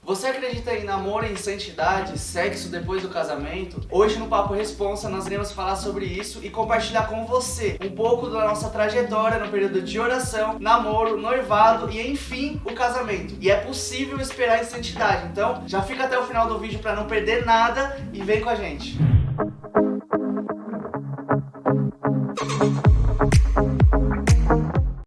Você acredita em namoro em santidade, sexo depois do casamento? Hoje no Papo Responsa nós iremos falar sobre isso e compartilhar com você um pouco da nossa trajetória no período de oração, namoro, noivado e enfim o casamento. E é possível esperar em santidade, então já fica até o final do vídeo para não perder nada e vem com a gente.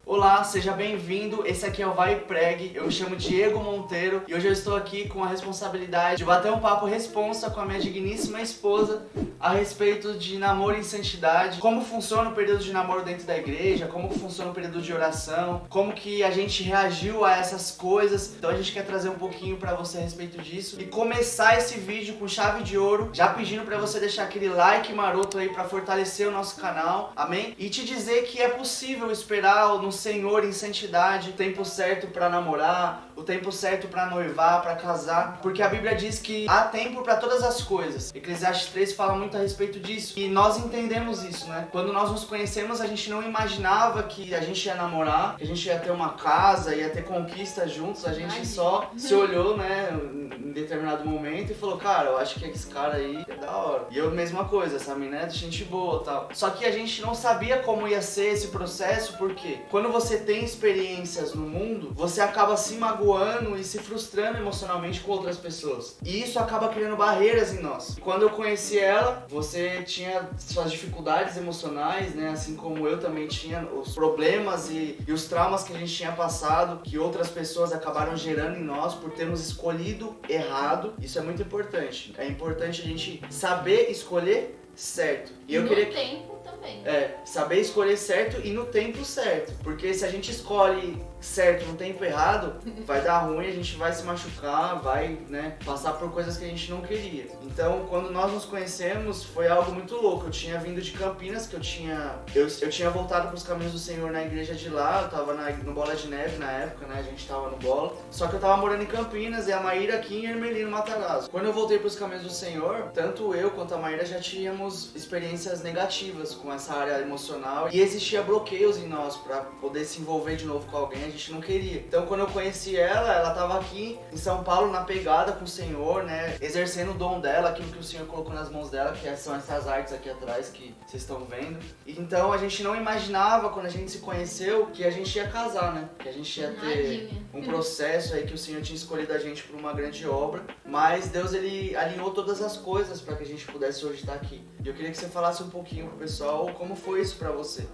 Olá, seja bem-vindo, esse aqui é o Vai e Pregue, eu me chamo Diego Monteiro e hoje eu estou aqui com a responsabilidade de bater um papo responsa com a minha digníssima esposa a respeito de namoro em santidade, como funciona o período de namoro dentro da igreja, como funciona o período de oração, como que a gente reagiu a essas coisas. Então a gente quer trazer um pouquinho pra você a respeito disso e começar esse vídeo com chave de ouro, já pedindo pra você deixar aquele like maroto aí pra fortalecer o nosso canal, amém? E te dizer que é possível esperar no Senhor em santidade, o tempo certo pra namorar, o tempo certo pra noivar, pra casar, porque a Bíblia diz que há tempo pra todas as coisas. Eclesiastes 3 fala muito a respeito disso e nós entendemos isso, né? Quando nós nos conhecemos, a gente não imaginava que a gente ia namorar, que a gente ia ter uma casa, ia ter conquistas juntos, a gente só se olhou, né, em determinado momento e falou, cara, eu acho que esse cara aí é da hora. E eu, mesma coisa, essa mina é de gente boa e tal. Só que a gente não sabia como ia ser esse processo, porque quando você tem experiências no mundo, você acaba se magoando e se frustrando emocionalmente com outras pessoas. E isso acaba criando barreiras em nós. Quando eu conheci ela, você tinha suas dificuldades emocionais, né? Assim como eu também tinha os problemas e os traumas que a gente tinha passado, que outras pessoas acabaram gerando em nós por termos escolhido errado. Isso é muito importante. É importante a gente saber escolher certo. E eu queria tempo também. Saber escolher certo e no tempo certo. Porque se a gente escolhe certo no tempo errado, vai dar ruim, a gente vai se machucar, vai, né, passar por coisas que a gente não queria. Então, quando nós nos conhecemos, foi algo muito louco. Eu tinha vindo de Campinas, que eu tinha voltado pros caminhos do Senhor na igreja de lá, eu tava no Bola de Neve na época, né, a gente tava no Bola. Só que eu tava morando em Campinas e a Maíra aqui em Ermelino, Matarazzo. Quando eu voltei pros caminhos do Senhor, tanto eu quanto a Maíra já tínhamos experiências negativas com essa área emocional e existia bloqueios em nós pra poder se envolver de novo com alguém. A gente não queria. Então quando eu conheci ela tava aqui em São Paulo na pegada com o Senhor, né, exercendo o dom dela, aquilo que o Senhor colocou nas mãos dela, que são essas artes aqui atrás que vocês estão vendo. Então a gente não imaginava, quando a gente se conheceu, que a gente ia casar, né, que a gente ia ter um processo aí que o Senhor tinha escolhido a gente para uma grande obra, mas Deus, ele alinhou todas as coisas para que a gente pudesse hoje estar aqui. E eu queria que você falasse um pouquinho pro pessoal como foi isso pra você.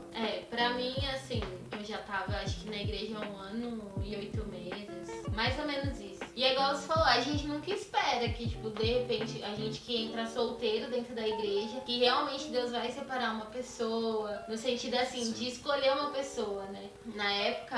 Pra mim, assim, eu já tava, acho que na igreja há 1 ano e 8 meses, mais ou menos isso. E é igual você falou, a gente nunca espera que, tipo, de repente, a gente que entra solteiro dentro da igreja, que realmente Deus vai separar uma pessoa, no sentido, assim, de escolher uma pessoa, né? Na época,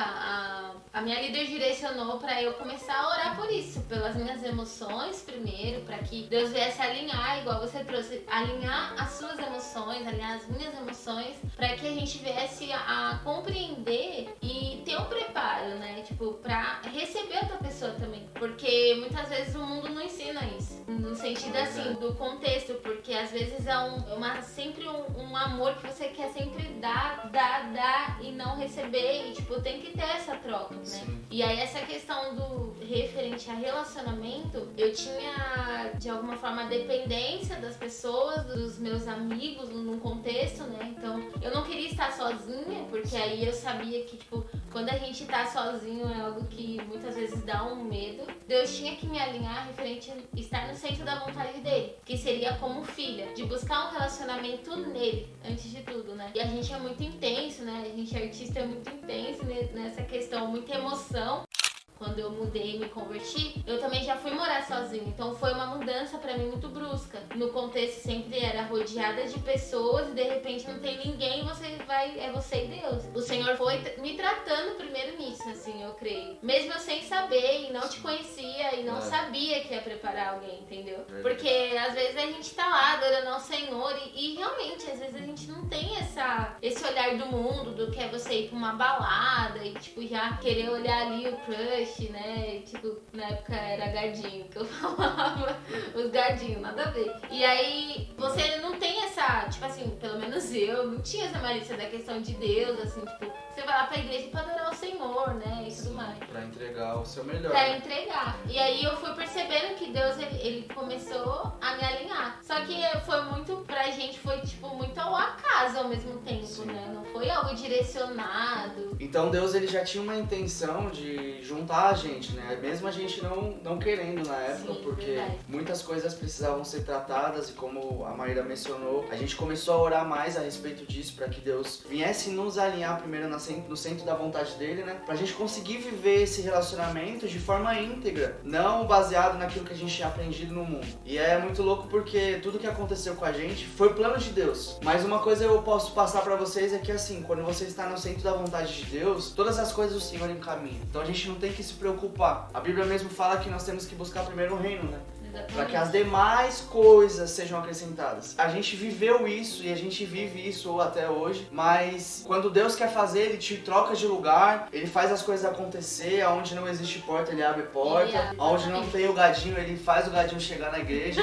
a minha líder direcionou pra eu começar a orar por isso, pelas minhas emoções primeiro, pra que Deus viesse alinhar, igual você trouxe, alinhar as suas emoções, alinhar as minhas emoções, pra que a gente viesse a compreender e ter um preparo, né? Tipo, pra receber outra pessoa também. Porque muitas vezes o mundo não ensina isso. No sentido, assim, do contexto. Porque às vezes é sempre um amor que você quer sempre dar e não receber. E, tipo, tem que ter essa troca, né? Sim. E aí essa questão do referente a relacionamento, eu tinha, de alguma forma, a dependência das pessoas, dos meus amigos, num contexto, né? Então, eu não queria estar sozinha, porque aí eu sabia que, tipo, quando a gente tá sozinho é algo que muitas vezes dá um medo. Deus tinha que me alinhar referente a estar no centro da vontade dele, que seria como filha, de buscar um relacionamento nele, antes de tudo, né? E a gente é muito intenso, né? A gente artista é muito intenso nessa questão, muita emoção. Quando eu mudei e me converti, eu também já fui morar sozinha. Então foi uma mudança pra mim muito brusca. No contexto sempre era rodeada de pessoas e de repente não tem ninguém, é você e Deus. O Senhor foi me tratando primeiro nisso, assim, eu creio. Mesmo eu sem saber e não te conhecia e não sabia que ia preparar alguém, entendeu? Porque às vezes a gente tá lá adorando ao Senhor e realmente, às vezes a gente não tem esse olhar do mundo, do que é você ir pra uma balada e tipo já querer olhar ali o crush, né? Tipo, na época era gardinho que eu falava, os gardinhos, nada a ver. E aí você não tem essa tipo assim, pelo menos eu, não tinha essa malícia da questão de Deus, assim, tipo, você vai lá pra igreja pra adorar o Senhor, né, e tudo mais. Pra entregar o seu melhor. Pra entregar. E aí eu fui percebendo que Deus, ele começou a me alinhar. Só que foi muito, pra gente, foi tipo, muito ao acaso ao mesmo tempo, Sim. né, não foi algo direcionado. Então Deus ele já tinha uma intenção de juntar a gente, né? Mesmo a gente não querendo na época, Sim, porque verdade. muitas coisas precisavam ser tratadas e como a Maíra mencionou, a gente começou a orar mais a respeito disso para que Deus viesse nos alinhar primeiro no centro da vontade dele, né? Pra gente conseguir viver esse relacionamento de forma íntegra, não baseado naquilo que a gente tinha aprendido no mundo. E é muito louco porque tudo que aconteceu com a gente foi plano de Deus. Mas uma coisa eu posso passar para vocês é que assim, quando você está no centro da vontade de Deus, todas as coisas o Senhor encaminha. Então a gente não tem que se preocupar. A Bíblia mesmo fala que nós temos que buscar primeiro o reino, né? Para que as demais coisas sejam acrescentadas. A gente viveu isso e a gente vive isso até hoje, mas quando Deus quer fazer, Ele te troca de lugar, Ele faz as coisas acontecer, aonde não existe porta, Ele abre porta, aonde não tem o gadinho, Ele faz o gadinho chegar na igreja.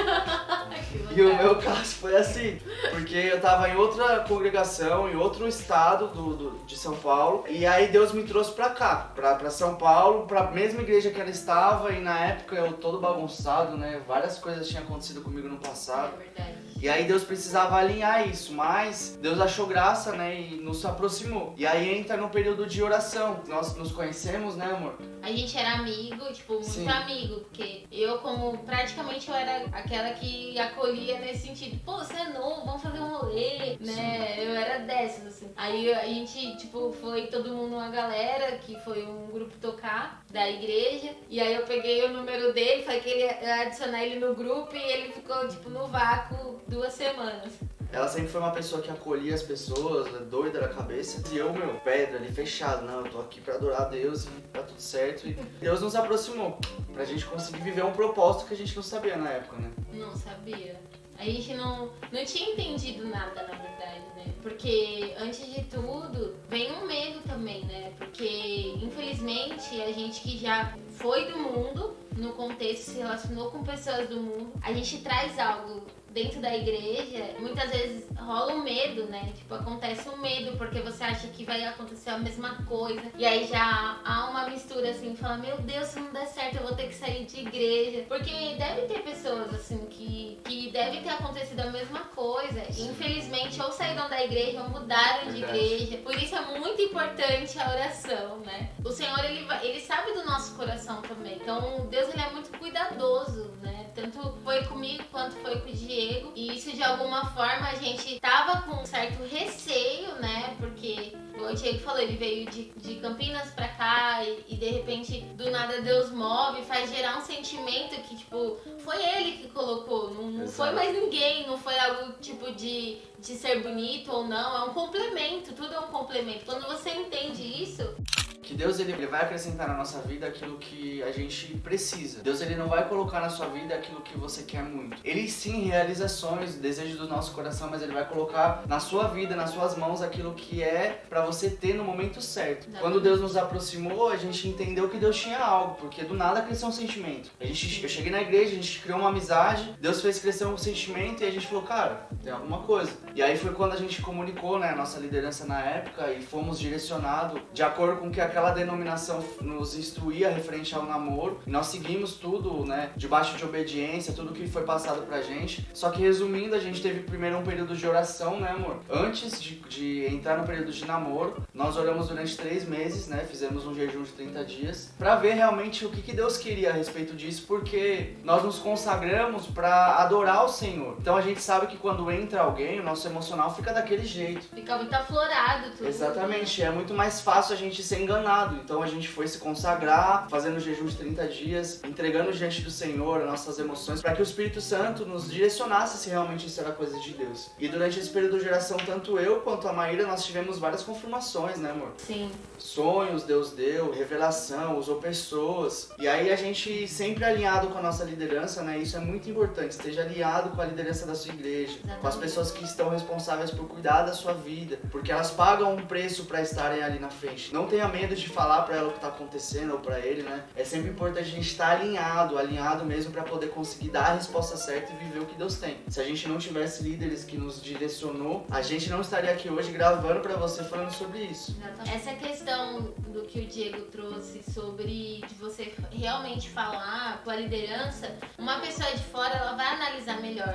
E o meu caso foi assim, porque eu tava em outra congregação, em outro estado de São Paulo, e aí Deus me trouxe pra cá, pra São Paulo, pra mesma igreja que ela estava, e na época eu todo bagunçado, né? Várias coisas tinham acontecido comigo no passado. É verdade. E aí Deus precisava alinhar isso, mas Deus achou graça, né, e nos aproximou. E aí entra no período de oração. Nós nos conhecemos, né, amor? A gente era amigo, tipo, muito Sim. amigo, porque eu, como praticamente eu era aquela que acolhia nesse sentido, pô, você é novo, vamos fazer um rolê, né? Eu era dessas, assim. Aí a gente, tipo, foi todo mundo, uma galera, que foi um grupo tocar da igreja, e aí eu peguei o número dele, falei que ele ia adicionar ele no grupo, e ele ficou, tipo, no vácuo 2 semanas. Ela sempre foi uma pessoa que acolhia as pessoas, doida da cabeça. E eu, pedra ali, fechado. Não, eu tô aqui pra adorar a Deus e tá tudo certo. E Deus nos aproximou, pra gente conseguir viver um propósito que a gente não sabia na época, né? Não sabia. A gente não tinha entendido nada, na verdade, né? Porque, antes de tudo, vem um medo também, né? Porque, infelizmente, a gente que já foi do mundo, no contexto, se relacionou com pessoas do mundo, a gente traz algo dentro da igreja, muitas vezes rola um medo, né? Tipo, acontece um medo porque você acha que vai acontecer a mesma coisa. E aí já há uma mistura assim, fala, meu Deus, se não der certo eu vou ter que sair de igreja. Porque deve ter pessoas assim que deve ter acontecido a mesma coisa. E, infelizmente, ou saíram da igreja ou mudaram de igreja. Por isso é muito importante a oração, né? O Senhor, ele sabe do nosso coração também. Então, Deus, ele é muito cuidadoso, né? Tanto foi comigo quanto foi com o Diego. E isso, de alguma forma, a gente tava com um certo receio, né? Porque o Diego falou, ele veio de Campinas pra cá e de repente, do nada, Deus move, faz gerar um sentimento que, tipo, foi ele que colocou. Não foi mais ninguém, não foi algo, tipo, de ser bonito ou não. É um complemento, tudo é um complemento. Quando você entende isso... Que Deus ele vai acrescentar na nossa vida aquilo que a gente precisa. Deus ele não vai colocar na sua vida aquilo que você quer muito. Ele sim realiza sonhos, desejos do nosso coração, mas ele vai colocar na sua vida, nas suas mãos, aquilo que é pra você ter no momento certo. Quando Deus nos aproximou, a gente entendeu que Deus tinha algo, porque do nada cresceu um sentimento. Eu cheguei na igreja, a gente criou uma amizade, Deus fez crescer um sentimento e a gente falou, cara, tem alguma coisa. E aí foi quando a gente comunicou, né, a nossa liderança na época e fomos direcionados de acordo com que aquela denominação nos instruía referente ao namoro. E nós seguimos tudo, né, debaixo de obediência, tudo que foi passado pra gente. Só que resumindo, a gente teve primeiro um período de oração, né, amor? Antes de entrar no período de namoro, nós oramos durante 3 meses, né, fizemos um jejum de 30 dias, pra ver realmente o que Deus queria a respeito disso, porque nós nos consagramos pra adorar o Senhor. Então a gente sabe que quando entra alguém, o nosso emocional fica daquele jeito. Fica muito aflorado tudo. Exatamente, é muito mais fácil a gente ser enganado. Então a gente foi se consagrar, fazendo jejum de 30 dias, entregando diante do Senhor as nossas emoções, para que o Espírito Santo nos direcionasse se realmente isso era coisa de Deus. E durante esse período de oração, tanto eu quanto a Maíra, nós tivemos várias confirmações, né, amor? Sim. Sonhos Deus deu, revelação, usou pessoas. E aí a gente sempre alinhado com a nossa liderança, né? Isso é muito importante, esteja alinhado com a liderança da sua igreja, com as pessoas que estão responsáveis por cuidar da sua vida, porque elas pagam um preço para estarem ali na frente. Não tenha medo medo de falar pra ela o que tá acontecendo ou pra ele, né? É sempre importante a gente estar alinhado mesmo pra poder conseguir dar a resposta certa e viver o que Deus tem. Se a gente não tivesse líderes que nos direcionou, a gente não estaria aqui hoje gravando pra você falando sobre isso. Exatamente. Essa questão do que o Diego trouxe sobre de você realmente falar com a liderança, uma pessoa de fora, ela vai analisar melhor.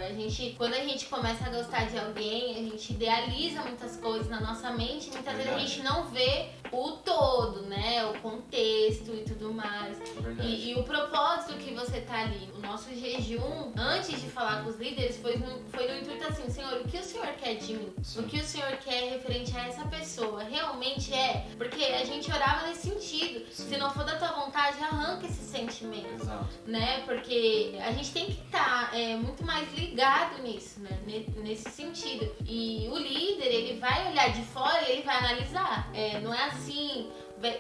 Quando a gente começa a gostar de alguém, a gente idealiza muitas coisas na nossa mente, muitas vezes a gente não vê o todo, né? O contexto e tudo mais. E o propósito que você tá ali. O nosso jejum, antes de falar com os líderes, foi no intuito assim, Senhor, o que o Senhor quer de mim? Sim. O que o Senhor quer referente a essa pessoa? Realmente é? Porque a gente orava nesse sentido. Sim. Se não for da tua vontade, arranca esse sentimento. Exato. Né? Porque a gente tem que estar muito mais ligado nisso, né? Nesse sentido. E o líder, ele vai olhar de fora e ele vai analisar. Não é assim,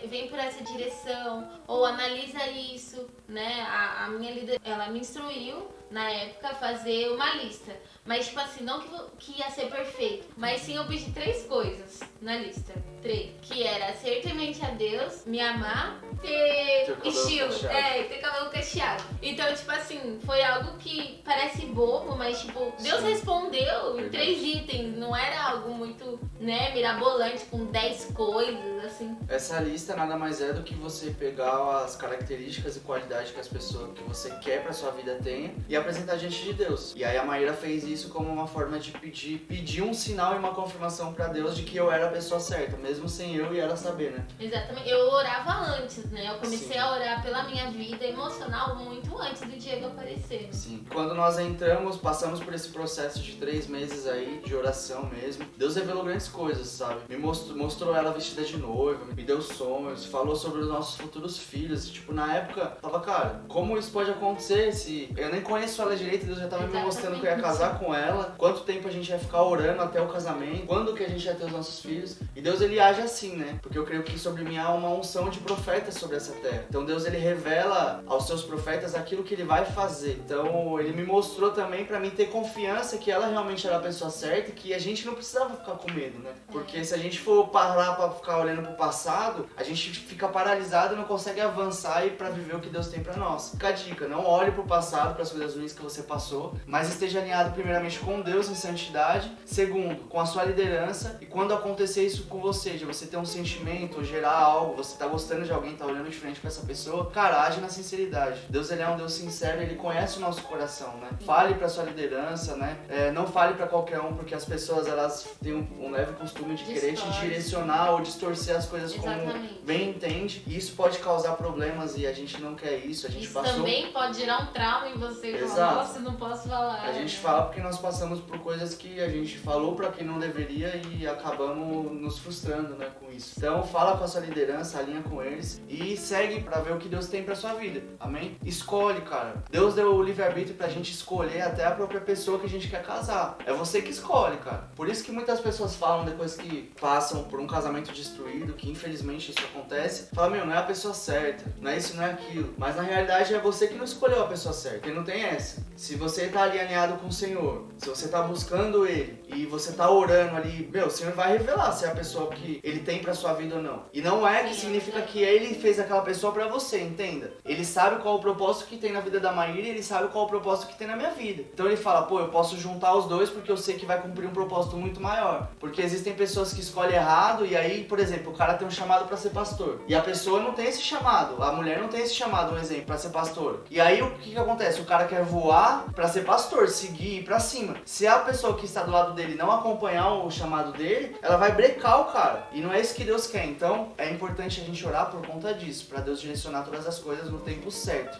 vem por essa direção, ou analisa isso, né? A minha líder, ela me instruiu na época a fazer uma lista. Mas, tipo assim, não que ia ser perfeito, mas sim eu pedi 3 coisas na lista. 3. Que era ser temente a Deus, me amar, ter estilo. Ter cabelo cacheado. Então, tipo assim, foi algo que parece bobo, mas, tipo, Deus respondeu em 3 itens. Não era algo muito, né, mirabolante, com 10 coisas, assim. Essa lista nada mais é do que você pegar as características e qualidades que as pessoas que você quer pra sua vida tenha e apresentar diante de Deus. E aí a Maíra fez isso como uma forma de pedir um sinal e uma confirmação pra Deus de que eu era a pessoa certa, mesmo sem eu e ela saber, né? Exatamente. Eu orava antes, né? Eu comecei Sim. a orar pela minha vida emocional muito antes do Diego aparecer. Sim. Quando nós entramos, passamos por esse processo de 3 meses aí de oração mesmo. Deus revelou grandes coisas, sabe? Me mostrou ela vestida de noiva, me deu sonhos, falou sobre os nossos futuros filhos. Tipo, na época, tava, cara, como isso pode acontecer se eu nem conheço ela direito, Deus já tava me mostrando que eu ia casar com ela, quanto tempo a gente ia ficar orando até o casamento, quando que a gente ia ter os nossos filhos. E Deus, ele age assim, né? Porque eu creio que sobre mim há uma unção de profeta sobre essa terra. Então Deus, ele revela aos seus profetas aquilo que ele vai fazer. Então ele me mostrou também pra mim ter confiança que ela realmente era a pessoa certa e que a gente não precisava ficar com medo, né? Porque se a gente for parar pra ficar olhando pro passado, a gente fica paralisado e não consegue avançar e pra viver o que Deus tem pra nós. Fica a dica, não olhe pro passado, pras coisas ruins que você passou, mas esteja alinhado primeiramente com Deus em santidade, segundo, com a sua liderança, e quando acontecer isso com você, de você ter um sentimento, ou gerar algo, você tá gostando de alguém, tá olhando de frente pra essa pessoa, cara, age na sinceridade. Deus, ele é um Deus sincero, ele conhece o nosso coração, né? Fale pra sua liderança, né? Não fale pra qualquer um, porque as pessoas, elas têm um leve costume de querer te direcionar ou distorcer as coisas como bem entende, e isso pode causar problemas e a gente não quer isso. A gente isso passou... também pode gerar um trauma em você. Exato. Nossa, não posso falar. A gente fala porque nós passamos por coisas que a gente falou pra quem não deveria e acabamos nos frustrando, né, com isso. Então fala com a sua liderança, alinha com eles e segue pra ver o que Deus tem pra sua vida. Amém? Escolhe, cara. Deus deu o livre-arbítrio pra gente escolher até a própria pessoa que a gente quer casar. É você que escolhe, cara. Por isso que muitas pessoas falam depois que passam por um casamento destruído, que infelizmente isso acontece, fala, meu, não é a pessoa certa, não é isso, não é aquilo. Mas na realidade é você que não escolheu a pessoa certa, porque não tem essa. Se você tá ali alinhado com o Senhor, se você tá buscando Ele e você tá orando ali, meu, o Senhor vai revelar se é a pessoa que Ele tem pra sua vida ou não. E não é que significa que Ele fez aquela pessoa pra você, entenda. Ele sabe qual o propósito que tem na vida da Maíra e Ele sabe qual o propósito que tem na minha vida. Então Ele fala, pô, eu posso juntar os dois porque eu sei que vai cumprir um propósito muito maior. Porque existem pessoas que escolhem errado e aí, por exemplo, o cara tem um chamado pra ser pastor. E a pessoa não tem esse chamado, a mulher não tem esse chamado, um exemplo, pra ser pastor. E aí o que acontece? O cara quer voar pra ser pastor, seguir, ir pra cima. Se a pessoa que está do lado dele não acompanhar o chamado dele, ela vai brecar o cara. E não é isso que Deus quer. Então é importante a gente orar por conta disso, pra Deus direcionar todas as coisas no tempo certo.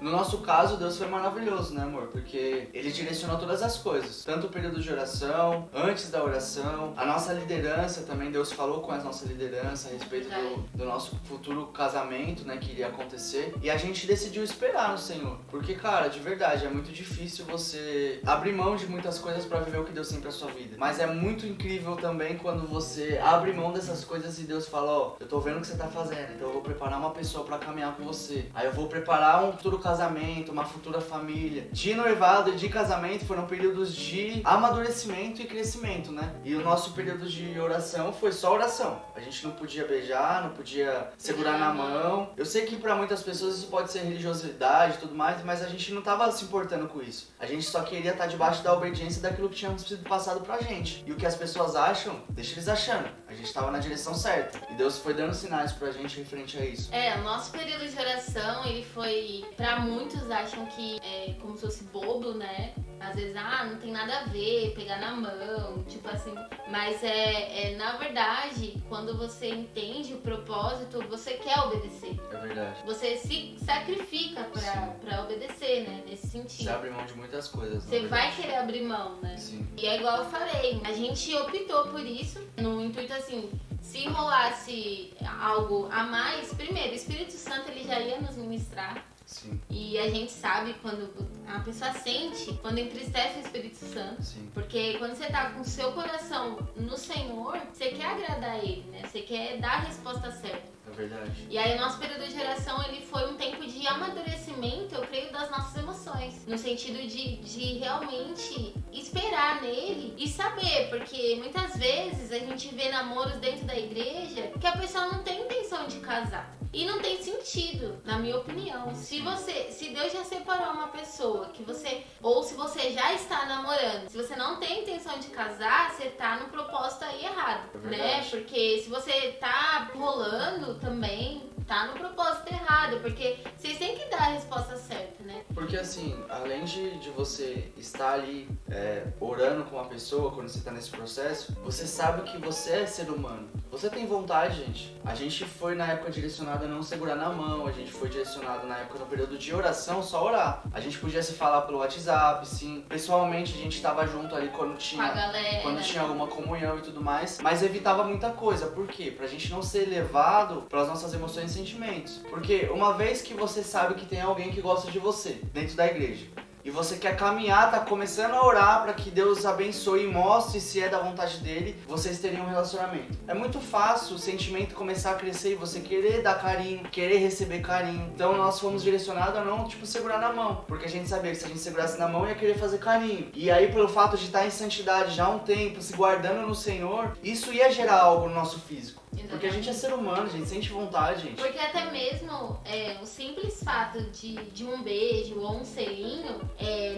No nosso caso, Deus foi maravilhoso, né, amor? Porque Ele direcionou todas as coisas. Tanto o período de oração, antes da oração, a nossa liderança também, Deus falou com a nossa liderança a respeito do nosso futuro casamento, né, que iria acontecer. E a gente decidiu esperar no Senhor. Porque, cara, de verdade, é muito difícil você abrir mão de muitas coisas pra viver o que Deus tem pra sua vida. Mas é muito incrível também quando você abre mão dessas coisas e Deus fala, ó, eu tô vendo o que você tá fazendo, então eu vou preparar uma pessoa pra caminhar com você. Aí eu vou preparar um futuro casamento, uma futura família. De noivado e de casamento foram períodos de amadurecimento e crescimento, né? E o nosso período de oração foi só oração. A gente não podia beijar, não podia segurar na mão. Eu sei que pra muitas pessoas isso pode ser religiosidade e tudo mais, mas a gente não tava se importando com isso. A gente só queria estar debaixo da obediência daquilo que tinha sido passado pra gente. E o que as pessoas acham, deixa eles achando. A gente tava na direção certa. E Deus foi dando sinais pra gente referente a isso. O nosso período de oração, ele foi, pra muitos acham que é como se fosse bobo, né? Às vezes, não tem nada a ver, pegar na mão, tipo assim. Mas na verdade, quando você entende o propósito, você quer obedecer. É verdade. Você se sacrifica pra obedecer, né? Nesse sentido. Você abre mão de muitas coisas. Você vai querer abrir mão, né? Sim. E é igual eu falei, a gente optou por isso, no intuito assim, se rolasse algo a mais, primeiro, o Espírito Santo ele já ia nos ministrar. Sim. E a gente sabe quando a pessoa sente, quando entristece o Espírito Santo. Sim. Porque quando você tá com o seu coração no Senhor, você quer agradar Ele, né? Você quer dar a resposta certa. É verdade. E aí o nosso período de oração, ele foi um tempo de amadurecimento, eu creio, das nossas emoções. No sentido de realmente esperar nele e saber, porque muitas vezes a gente vê namoros dentro da igreja que a pessoa não tem intenção de casar. E não tem sentido, na minha opinião. Se Deus já separou uma pessoa que você, ou se você já está namorando, se você não tem intenção de casar, você tá no propósito aí errado, né? Porque se você tá rolando também, tá no propósito errado, porque vocês têm que dar a resposta certa, né? Porque assim, além de você estar ali orando com uma pessoa, quando você tá nesse processo, você sabe que você é ser humano. Você tem vontade, gente. A gente foi na época direcionado a não segurar na mão, a gente foi direcionado na época no período de oração, só orar. A gente podia se falar pelo WhatsApp, sim. Pessoalmente a gente tava junto ali quando tinha, com a galera, quando tinha alguma comunhão e tudo mais, mas evitava muita coisa. Por quê? Pra gente não ser levado pelas nossas emoções e sentimentos. Porque uma vez que você sabe que tem alguém que gosta de você dentro da igreja, e você quer caminhar, tá começando a orar para que Deus abençoe e mostre se é da vontade dele, vocês teriam um relacionamento. É muito fácil o sentimento começar a crescer e você querer dar carinho, querer receber carinho. Então nós fomos direcionados a não, segurar na mão, porque a gente sabia que se a gente segurasse na mão ia querer fazer carinho. E aí, pelo fato de estar em santidade já há um tempo, se guardando no Senhor, isso ia gerar algo no nosso físico. Exatamente. Porque a gente é ser humano, a gente sente vontade, gente. Porque até mesmo o simples fato de um beijo ou um selinho,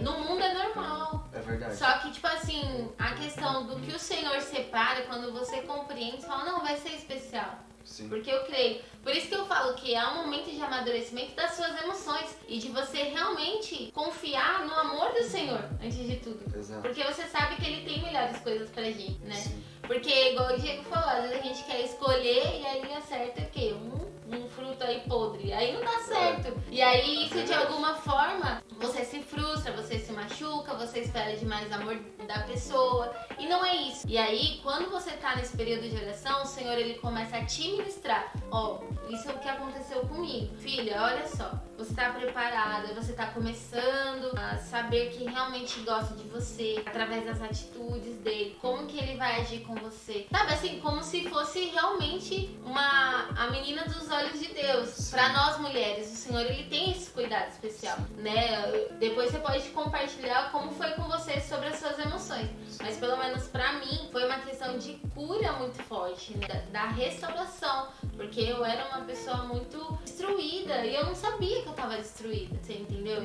no mundo é normal. É verdade. Só que, tipo assim, a questão do que o Senhor separa, quando você compreende, você fala, não, vai ser especial. Sim. Porque eu creio. Por isso que eu falo que é um momento de amadurecimento das suas emoções e de você realmente confiar no amor do Senhor, antes de tudo. Exato. Porque você sabe que Ele tem melhores coisas pra gente, né? Sim. Porque, igual o Diego falou, às vezes a gente quer escolher e aí acerta o quê? Um fruto aí podre. Aí não dá certo. E aí isso de alguma forma, você se frustra, você se machuca, você espera demais amor da pessoa. E não é isso. E aí, quando você tá nesse período de oração, o Senhor ele começa a te ministrar. Isso é o que aconteceu comigo. Filha, olha só. Você tá preparada, você tá começando a saber que realmente gosta de você, através das atitudes dele, como que ele vai agir com você. Sabe assim, como se fosse realmente a menina dos olhos de Deus. Pra nós mulheres, o Senhor ele tem esse cuidado especial, né? Depois você pode compartilhar como foi com você sobre as suas emoções. Mas pelo menos pra mim, foi uma questão de cura muito forte, né? Da restauração. Porque eu era uma pessoa muito destruída e eu não sabia que eu tava destruída, você entendeu?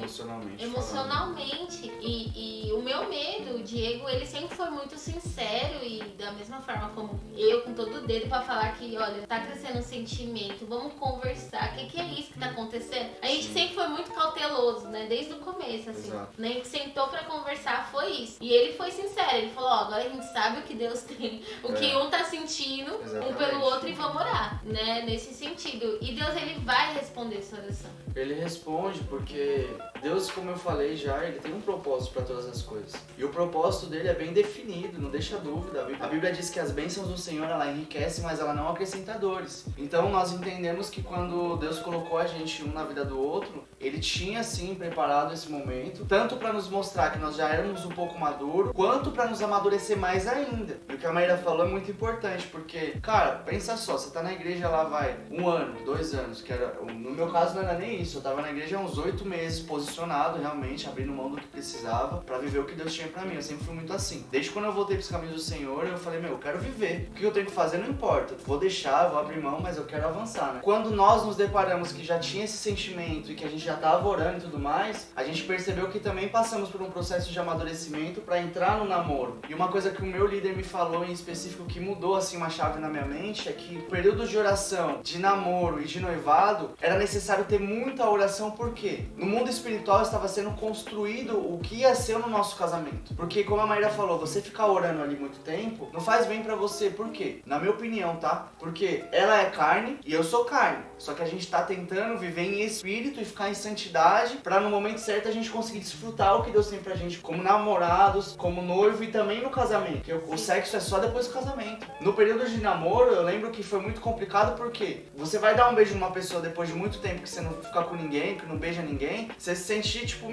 Emocionalmente. E o meu medo, o Diego, ele sempre foi muito sincero e da mesma forma como eu, com todo o dedo pra falar que, olha, tá crescendo um sentimento, vamos conversar, o que é isso que tá acontecendo? A gente sempre foi muito cauteloso, né? Desde o começo, assim. A gente sentou pra conversar, foi isso. E ele foi sincero, ele falou, agora a gente sabe o que Deus tem, o que um tá sentindo, um pelo outro e vamos orar, né? Nesse sentido. E Deus, ele vai responder sua oração. Ele responde porque Deus, como eu falei já, ele tem um propósito para todas as coisas. E o propósito dele é bem definido, não deixa dúvida. A Bíblia diz que as bênçãos do Senhor, ela enriquece, mas ela não acrescenta dores. Então nós entendemos que quando Deus colocou a gente um na vida do outro, ele tinha sim preparado esse momento, tanto para nos mostrar que nós já éramos um pouco maduros, quanto para nos amadurecer mais ainda. E o que a Maíra falou é muito importante, porque, cara, pensa só, você tá na igreja lá vai 1 ano, 2 anos, que era, no meu caso não era nem isso, eu tava na igreja há uns 8 meses, posicionado realmente, abrindo mão do que precisava pra viver o que Deus tinha pra mim. Eu sempre fui muito assim. Desde quando eu voltei pros caminhos do Senhor, eu falei, eu quero viver. O que eu tenho que fazer não importa. Vou deixar, vou abrir mão, mas eu quero avançar, né? Quando nós nos deparamos que já tinha esse sentimento e que a gente já tava orando e tudo mais, a gente percebeu que também passamos por um processo de amadurecimento pra entrar no namoro. E uma coisa que o meu líder me falou em específico que mudou assim uma chave na minha mente é que o período de oração, de namoro e de noivado era necessário ter muita oração, porque no mundo espiritual estava sendo construído o que ia ser no nosso casamento. Porque como a Maíra falou, você ficar orando ali muito tempo não faz bem pra você. Por quê? Na minha opinião, tá? Porque ela é carne e eu sou carne. Só que a gente tá tentando viver em espírito e ficar em santidade pra no momento certo a gente conseguir desfrutar o que Deus tem pra gente como namorados, como noivo e também no casamento. Porque o sexo é só depois do casamento. No período de namoro, eu lembro que foi muito complicado porque você vai dar um beijo numa pessoa depois de muito tempo que você não fica com ninguém, que não beija ninguém, você se sente tipo,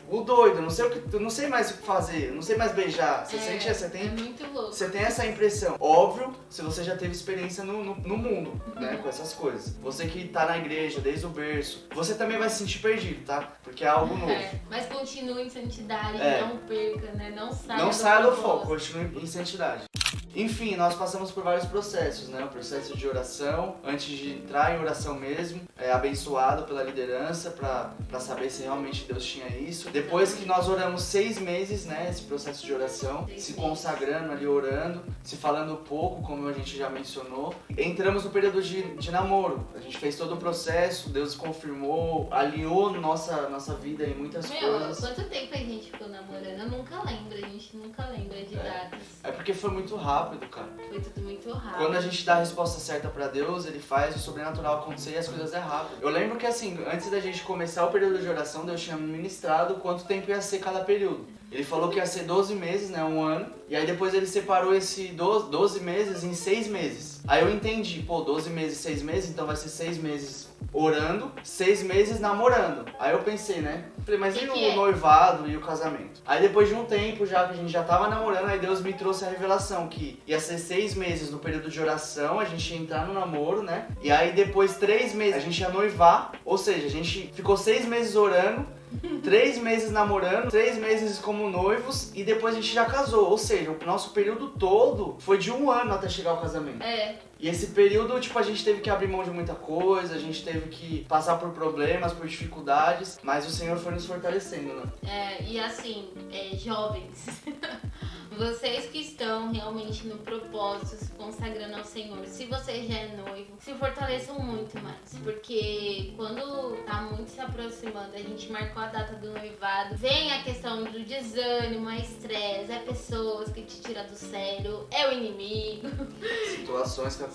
o doido, não sei mais o que fazer, não sei mais beijar. Você sente essa, é muito louco. Você tem essa impressão. Óbvio, se você já teve experiência no mundo, né, com essas coisas. Você que tá na igreja desde o berço, você também vai se sentir perdido, tá? Porque é algo novo. Mas continue em santidade, não perca, né? Não saia do foco, continue em santidade. Enfim, nós passamos por vários processos, né? O processo de oração, antes de entrar em oração mesmo, abençoado pela liderança pra saber se realmente Deus tinha isso. Depois que nós oramos 6 meses, né? Esse processo de oração, se consagrando ali, orando, se falando pouco, como a gente já mencionou. Entramos no período de namoro. A gente fez todo o processo, Deus confirmou, alinhou nossa vida em muitas coisas. Quanto tempo a gente ficou namorando? Eu nunca lembro, a gente nunca lembra de datas. É porque foi muito rápido, cara. Foi tudo muito rápido. Quando a gente dá a resposta certa pra Deus, Ele faz o sobrenatural acontecer e as coisas é rápido. Eu lembro que assim, antes da gente começar o período de oração, Deus tinha ministrado quanto tempo ia ser cada período. Ele falou que ia ser 12 meses, né, um ano. E aí depois ele separou esse 12 meses em 6 meses. Aí eu entendi, 12 meses, 6 meses, então vai ser 6 meses orando, 6 meses namorando. Aí eu pensei, né? Falei, mas e o noivado e o casamento? Aí depois de um tempo, já que a gente já tava namorando, aí Deus me trouxe a revelação que ia ser 6 meses no período de oração, a gente ia entrar no namoro, né? E aí depois 3 meses a gente ia noivar, ou seja, a gente ficou 6 meses orando, 3 meses namorando, 3 meses como noivos e depois a gente já casou. Ou seja, o nosso período todo foi de 1 ano até chegar ao casamento. E esse período, a gente teve que abrir mão de muita coisa, a gente teve que passar por problemas, por dificuldades, mas o Senhor foi nos fortalecendo, né? E assim, jovens, vocês que estão realmente no propósito, se consagrando ao Senhor, se você já é noivo, se fortaleçam muito mais, porque quando tá muito se aproximando, a gente marcou a data do noivado, vem a questão do desânimo, a estresse, pessoas que te tiram do sério, é o inimigo. Situações que acontecem.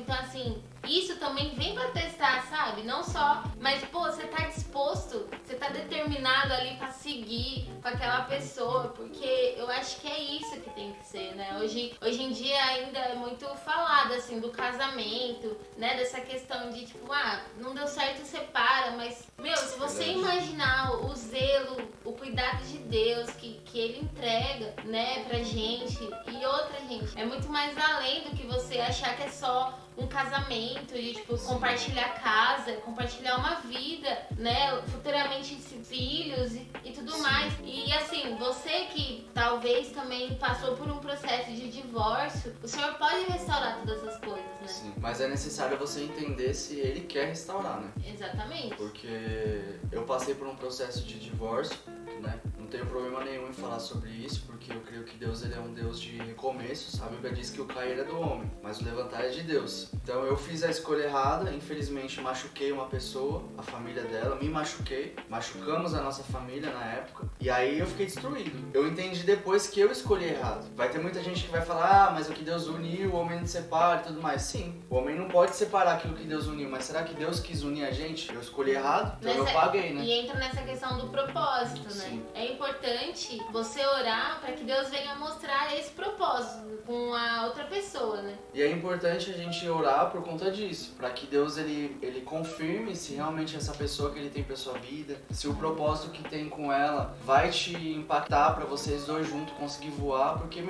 Então assim, isso também vem pra testar, sabe? Não só, mas você tá disposto, você tá determinado ali pra seguir com aquela pessoa, porque eu acho que é isso que tem que ser, né? Hoje em dia ainda é muito falado, assim, do casamento, né? Dessa questão de, não deu certo, separa, mas, se você imaginar o zelo, o cuidado de Deus que Ele entrega, né, pra gente, e outra, gente, é muito mais além do que você achar que é só um casamento e, compartilhar casa, compartilhar uma vida, né, futuramente filhos e tudo mais. E assim, você que talvez também passou por um processo de divórcio, o Senhor pode restaurar todas as coisas, né? Sim, mas é necessário você entender se Ele quer restaurar, né? Exatamente. Porque eu passei por um processo de divórcio, né? Não tenho problema nenhum em falar sobre isso, porque eu creio que Deus ele é um Deus de recomeços. A Bíblia diz que o cair é do homem, mas o levantar é de Deus. Então eu fiz a escolha errada, infelizmente machuquei uma pessoa, a família dela, me machuquei, machucamos a nossa família na época, e aí eu fiquei destruído. Eu entendi depois que eu escolhi errado. Vai ter muita gente que vai falar, mas o que Deus uniu, o homem não separa e tudo mais. Sim, o homem não pode separar aquilo que Deus uniu, mas será que Deus quis unir a gente? Eu escolhi errado, então eu paguei, né? E entra nessa questão do propósito, né? né? Sim. É importante você orar para que Deus venha mostrar esse propósito com a outra pessoa, né? E é importante a gente orar por conta disso, para que Deus ele confirme se realmente essa pessoa que ele tem pra sua vida, se o propósito que tem com ela vai te impactar para vocês dois juntos conseguir voar, porque,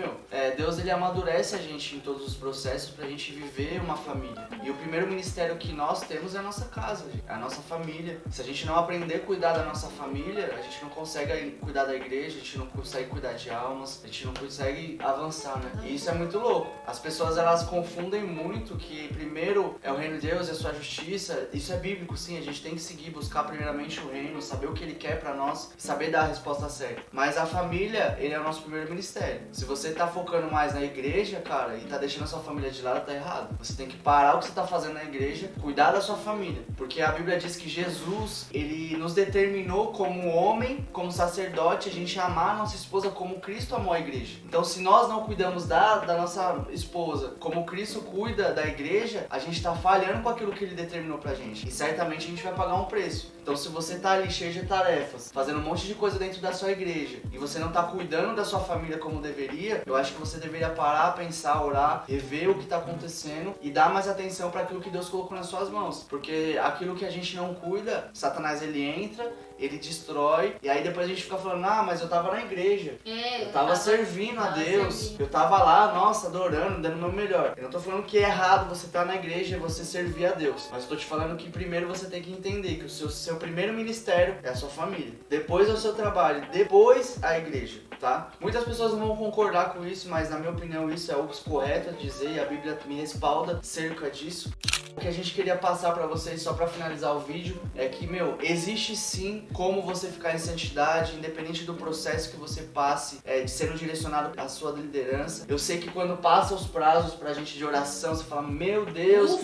Deus ele amadurece a gente em todos os processos pra gente viver uma família. E o primeiro ministério que nós temos é a nossa casa, é a nossa família. Se a gente não aprender a cuidar da nossa família, a gente não consegue cuidar da igreja, a gente não consegue cuidar de almas, a gente não consegue avançar, né? E isso é muito louco. As pessoas elas confundem muito que primeiro é o reino de Deus e a sua justiça. Isso é bíblico, sim, a gente tem que seguir, buscar primeiramente o reino, saber o que ele quer pra nós, saber dar a resposta certa. Mas a família, ele é o nosso primeiro ministério. Se você tá focando mais na igreja, cara, e tá deixando a sua família de lado, tá errado. Você tem que parar o que você tá fazendo na igreja, cuidar da sua família. Porque a Bíblia diz que Jesus, ele nos determinou como homem, como sacerdote, a gente amar a nossa esposa como Cristo amou a igreja. Então, se nós não cuidamos da nossa esposa como Cristo cuida da igreja, a gente tá falhando com aquilo que ele determinou pra gente. E certamente a gente vai pagar um preço. Então, se você tá ali cheio de tarefas, fazendo um monte de coisa dentro da sua igreja, e você não tá cuidando da sua família como deveria, eu acho que você deveria parar, pensar, orar, rever o que tá acontecendo e dar mais atenção para aquilo que Deus colocou nas suas mãos. Porque aquilo que a gente não cuida, Satanás ele entra, ele destrói, e aí depois a gente fica falando, mas eu tava na igreja, eu tava servindo a Deus, eu tava lá, nossa, adorando, dando o meu melhor. Eu não tô falando que é errado você estar na igreja e você servir a Deus, mas eu tô te falando que primeiro você tem que entender que o seu primeiro ministério é a sua família, depois é o seu trabalho, depois a igreja, tá? Muitas pessoas não vão concordar com isso, mas na minha opinião isso é o correto a dizer e a Bíblia me respalda cerca disso. O que a gente queria passar pra vocês, só pra finalizar o vídeo, é que, existe sim como você ficar em santidade, independente do processo que você passe, de sendo direcionado à sua liderança. Eu sei que quando passa os prazos pra gente de oração, você fala, meu Deus,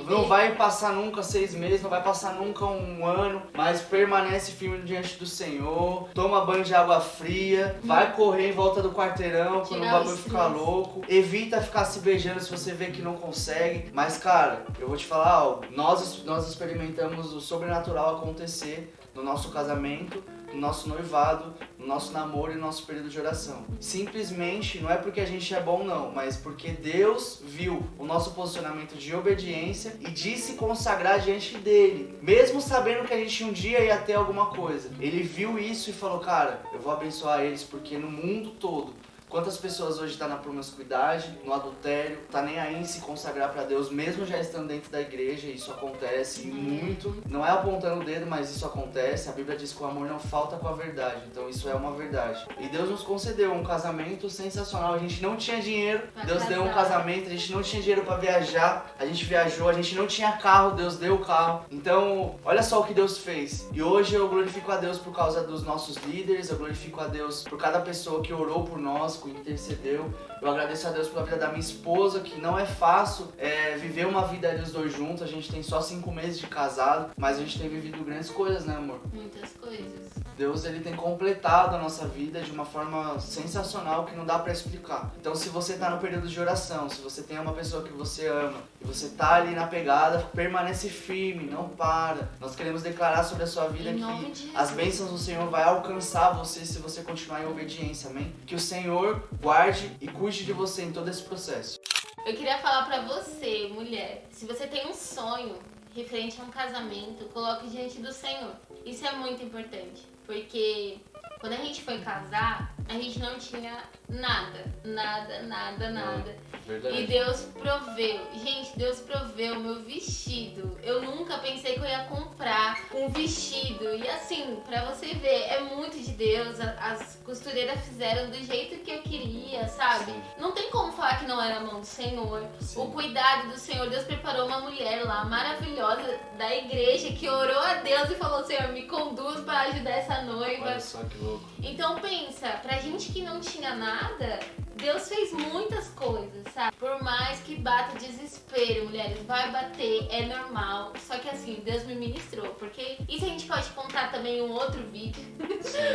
não vai passar nunca 6 meses, não vai passar nunca um ano, mas permanece firme diante do Senhor, toma banho de água fria, vai correr em volta do quarteirão quando o bagulho ficar louco, evita ficar se beijando se você vê que não consegue, mas cara, eu vou te falar algo, nós experimentamos o sobrenatural acontecer no nosso casamento, no nosso noivado, no nosso namoro e no nosso período de oração. Simplesmente, não é porque a gente é bom não, mas porque Deus viu o nosso posicionamento de obediência e de se consagrar diante dele. Mesmo sabendo que a gente um dia ia ter alguma coisa. Ele viu isso e falou, cara, eu vou abençoar eles porque no mundo todo, quantas pessoas hoje estão na promiscuidade, no adultério, tá nem aí em se consagrar pra Deus, mesmo já estando dentro da igreja, isso acontece muito. Não é apontando o dedo, mas isso acontece. A Bíblia diz que o amor não falta com a verdade, então isso é uma verdade. E Deus nos concedeu um casamento sensacional, a gente não tinha dinheiro, Deus deu um casamento, a gente não tinha dinheiro pra viajar, a gente viajou, a gente não tinha carro, Deus deu o carro. Então, olha só o que Deus fez. E hoje eu glorifico a Deus por causa dos nossos líderes, eu glorifico a Deus por cada pessoa que orou por nós, intercedeu. Eu agradeço a Deus pela vida da minha esposa, que não é fácil viver uma vida ali os dois juntos. A gente tem só 5 meses de casado, mas a gente tem vivido grandes coisas, né, amor? Muitas coisas. Deus, ele tem completado a nossa vida de uma forma sensacional que não dá pra explicar. Então, se você tá no período de oração, se você tem uma pessoa que você ama e você tá ali na pegada, permanece firme, não para. Nós queremos declarar sobre a sua vida que as bênçãos do Senhor vai alcançar você se você continuar em obediência, amém? Que o Senhor guarde e cuide de você em todo esse processo. Eu queria falar pra você, mulher, se você tem um sonho referente a um casamento, coloque diante do Senhor. Isso é muito importante, porque quando a gente foi casar, a gente não tinha nada. Verdade. E Deus proveu. Gente, Deus proveu meu vestido. Eu nunca pensei que eu ia comprar um vestido. E assim, pra você ver, é muito de Deus. As costureiras fizeram do jeito que eu queria, sabe? Sim. Não tem como falar que não era a mão do Senhor. Sim. O cuidado do Senhor. Deus preparou uma mulher lá maravilhosa da igreja que orou a Deus e falou, Senhor, me conduz para ajudar essa noiva. Olha só que louco. Então pensa, pra gente que não tinha nada, nada, Deus fez muitas coisas, sabe? Por mais que bata desespero, mulheres, vai bater, é normal. Só que assim, Deus me ministrou, porque isso a gente pode contar também em um outro vídeo.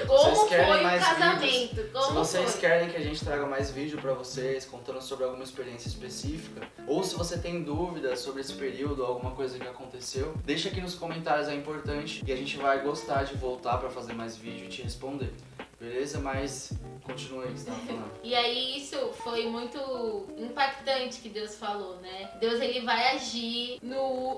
Como foi o casamento? Se vocês querem que a gente traga mais vídeo pra vocês, contando sobre alguma experiência específica, ou se você tem dúvidas sobre esse período, alguma coisa que aconteceu, deixa aqui nos comentários, é importante, e a gente vai gostar de voltar pra fazer mais vídeo e te responder. Beleza? Mas continua aí que você tava falando. E aí isso foi muito impactante que Deus falou, né? Deus, ele vai agir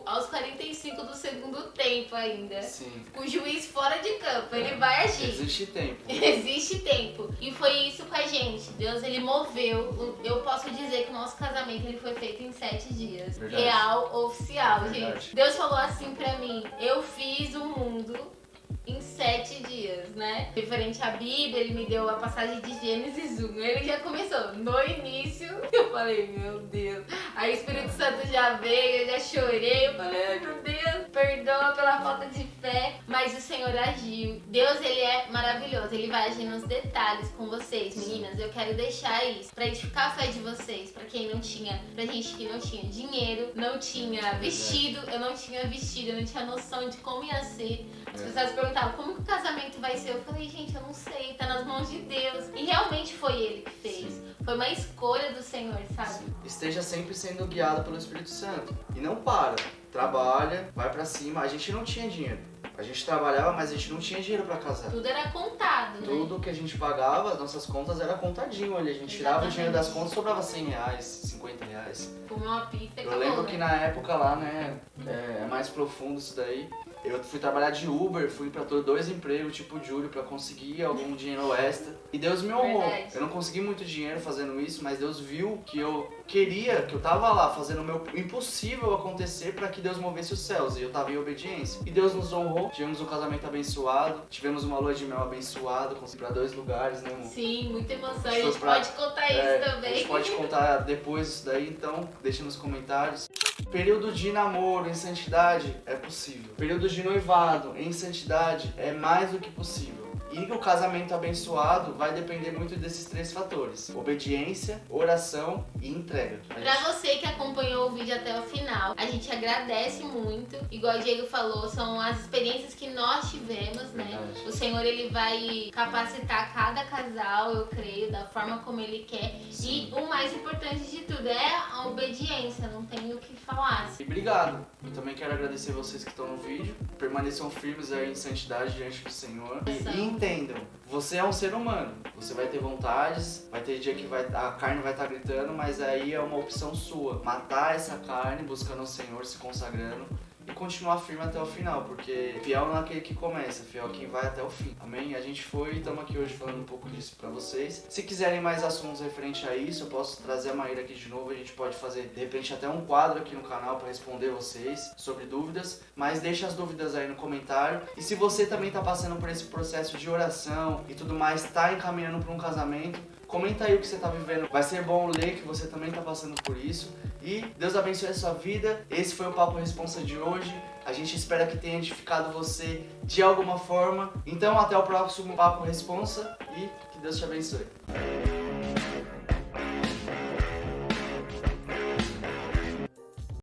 aos 45 do segundo tempo ainda. Sim. O juiz fora de campo, ele vai agir. Existe tempo. Existe tempo. E foi isso com a gente. Deus, ele moveu. Eu posso dizer que o nosso casamento ele foi feito em 7 dias. Verdade. Real, oficial, Verdade. gente. Deus falou assim pra mim, eu fiz o mundo em 7 dias, né? Referente à Bíblia, ele me deu a passagem de Gênesis 1. Ele já começou. No início, eu falei, meu Deus. Aí o Espírito Santo já veio, eu já chorei. Eu falei, ai meu Deus, perdoa pela falta de fé. Mas o Senhor agiu. Deus, ele é maravilhoso. Ele vai agir nos detalhes com vocês, meninas. Eu quero deixar isso pra edificar a fé de vocês. Pra quem não tinha, pra gente que não tinha dinheiro, não tinha vestido. Eu não tinha vestido, eu não tinha noção de como ia ser. As pessoas perguntavam, como que o casamento vai ser? Eu falei, gente, eu não sei, tá nas mãos de Deus. E realmente foi Ele que fez. Sim. Foi uma escolha do Senhor, sabe? Sim. Esteja sempre sendo guiado pelo Espírito Santo. E não para. Trabalha, vai pra cima. A gente não tinha dinheiro. A gente trabalhava, mas a gente não tinha dinheiro pra casar. Tudo era contado, né? Tudo que a gente pagava, as nossas contas era contadinho ali. A gente tirava o dinheiro das contas, sobrava 100 reais, 50 reais. Comer uma pizza e Eu acabou, lembro né? que na época lá, né, é mais profundo isso daí. Eu fui trabalhar de Uber, fui pra 2 empregos, tipo o Júlio, pra conseguir algum dinheiro extra. E Deus me honrou. Verdade. Eu não consegui muito dinheiro fazendo isso, mas Deus viu que eu queria, que eu tava lá fazendo o meu impossível acontecer pra que Deus movesse os céus. E eu tava em obediência. E Deus nos honrou, tivemos um casamento abençoado, tivemos uma lua de mel abençoada, consegui ir pra 2 lugares, né, amor? Sim, muita emoção. A Foi gente pode contar isso A também. gente pode contar depois isso daí, então deixa nos comentários. Período de namoro em santidade é possível. Período de noivado em santidade é mais do que possível. E o casamento abençoado vai depender muito desses 3 fatores: obediência, oração e entrega. Pra você que acompanhou o vídeo até o final, a gente agradece muito. Igual o Diego falou, são as experiências que nós tivemos, né? Verdade. O Senhor, ele vai capacitar cada casal, eu creio, da forma como ele quer. Sim. E o mais importante de tudo é a obediência, não tenho o que falar. E obrigado. Eu também quero agradecer vocês que estão no vídeo. Permaneçam firmes aí em santidade diante do Senhor. E entendam, você é um ser humano. Você vai ter vontades, vai ter dia que a carne vai estar gritando, mas aí é uma opção sua. Matar essa carne, buscando o Senhor, se consagrando e continuar firme até o final, porque fiel não é aquele que começa, fiel é quem vai até o fim. Amém? A gente foi e estamos aqui hoje falando um pouco disso pra vocês. Se quiserem mais assuntos referente a isso, eu posso trazer a Maíra aqui de novo, a gente pode fazer de repente até um quadro aqui no canal para responder vocês sobre dúvidas, mas deixa as dúvidas aí no comentário. E se você também tá passando por esse processo de oração e tudo mais, tá encaminhando para um casamento, comenta aí o que você tá vivendo. Vai ser bom ler que você também tá passando por isso. E Deus abençoe a sua vida. Esse foi o Papo Responsa de hoje. A gente espera que tenha edificado você de alguma forma. Então até o próximo Papo Responsa e que Deus te abençoe.